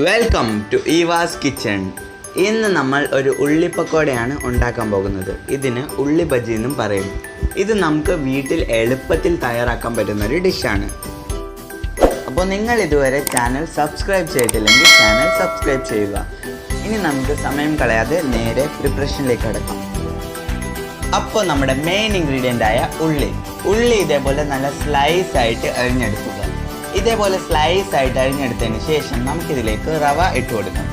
Welcome to ഈവാസ് kitchen. ഇന്ന് നമ്മൾ ഒരു ഉള്ളിപ്പക്കോടയാണ് ഉണ്ടാക്കാൻ പോകുന്നത്. ഇതിന് ഉള്ളി ബജി എന്നും പറയും. ഇത് നമുക്ക് വീട്ടിൽ എളുപ്പത്തിൽ തയ്യാറാക്കാൻ പറ്റുന്ന ഒരു ഡിഷാണ്. അപ്പോൾ നിങ്ങൾ ഇതുവരെ ചാനൽ സബ്സ്ക്രൈബ് ചെയ്തിട്ടില്ലെങ്കിൽ ചാനൽ സബ്സ്ക്രൈബ് ചെയ്യുക. ഇനി നമുക്ക് സമയം കളയാതെ നേരെ പ്രിപ്പറേഷനിലേക്ക് കടക്കാം. അപ്പോൾ നമ്മുടെ മെയിൻ ഇൻഗ്രീഡിയൻ്റ് ആയ ഉള്ളി ഇതേപോലെ നല്ല സ്ലൈസ് ആയിട്ട് അരിഞ്ഞെടുക്കുക. ഇതേപോലെ സ്ലൈസ് ആയിട്ട് അരിഞ്ഞെടുത്തതിന് ശേഷം നമുക്കിതിലേക്ക് റവ ഇട്ട് കൊടുക്കാം.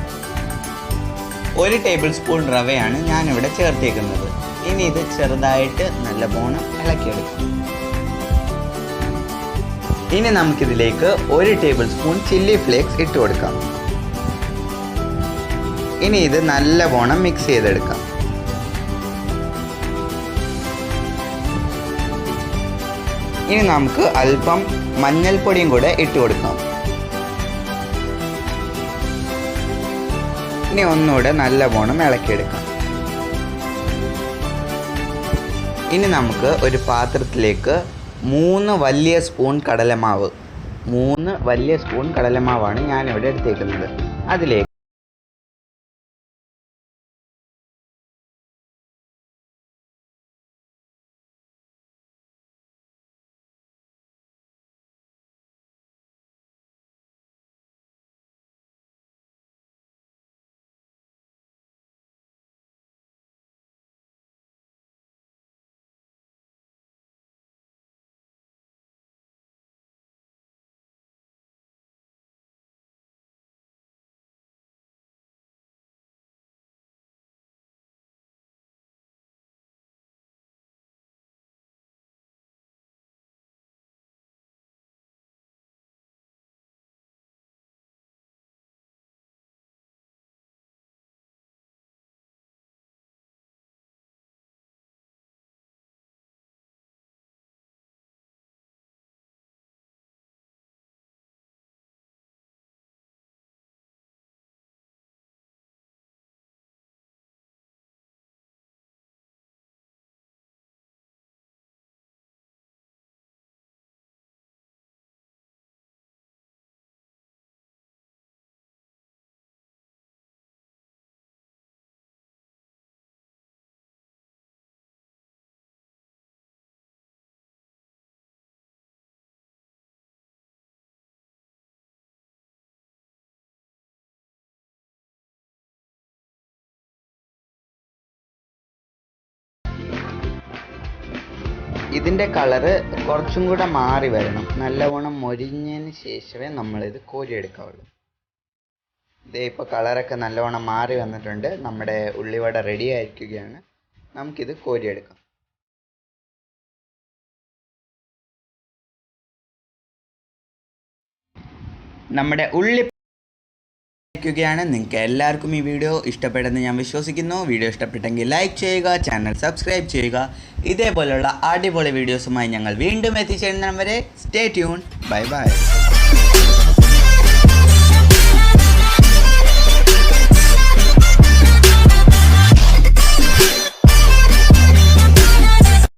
1 ടേബിൾ സ്പൂൺ റവയാണ് ഞാനിവിടെ ചേർത്തേക്കുന്നത്. ഇനി ഇത് ചെറുതായിട്ട് നല്ലപോലെ ഇളക്കിയെടുക്കാം. ഇനി നമുക്കിതിലേക്ക് 1 ടേബിൾ സ്പൂൺ ചില്ലി ഫ്ലേക്സ് ഇട്ട് കൊടുക്കാം. ഇനി ഇത് നല്ലപോലെ മിക്സ് ചെയ്തെടുക്കാം. ഇനി നമുക്ക് അല്പം മഞ്ഞൾപ്പൊടിയും കൂടെ ഇട്ട് കൊടുക്കാം. ഇനി ഒന്നുകൂടെ നല്ലപോലെ ഇളക്കിയെടുക്കാം. ഇനി നമുക്ക് ഒരു പാത്രത്തിലേക്ക് 3 വലിയ സ്പൂൺ കടലമാവാണ് ഞാനിവിടെ എടുത്തേക്കുന്നത്. അതിലേക്ക് ഇതിൻ്റെ കളറ് കുറച്ചും കൂടെ മാറി വരണം. നല്ലവണ്ണം മൊരിഞ്ഞതിന് ശേഷമേ നമ്മളിത് കോരിയെടുക്കാവുള്ളൂ. ഇതേ ഇപ്പോൾ കളറൊക്കെ നല്ലവണ്ണം മാറി വന്നിട്ടുണ്ട്. നമ്മുടെ ഉള്ളിവട റെഡി ആയിരിക്കുകയാണ്. നമുക്കിത് കോരിയെടുക്കാം. നമ്മുടെ നിങ്ങൾക്ക് എല്ലാവർക്കും ഈ വീഡിയോ ഇഷ്ടപ്പെട്ടെന്ന് ഞാൻ വിശ്വസിക്കുന്നു. വീഡിയോ ഇഷ്ടപ്പെട്ടെങ്കിൽ ലൈക്ക് ചെയ്യുക, ചാനൽ സബ്സ്ക്രൈബ് ചെയ്യുക. ഇതേപോലെയുള്ള അടിപൊളി വീഡിയോസുമായി ഞങ്ങൾ വീണ്ടും എത്തിച്ചേരുന്നവരെ സ്റ്റേ ട്യൂൺ. Bye bye.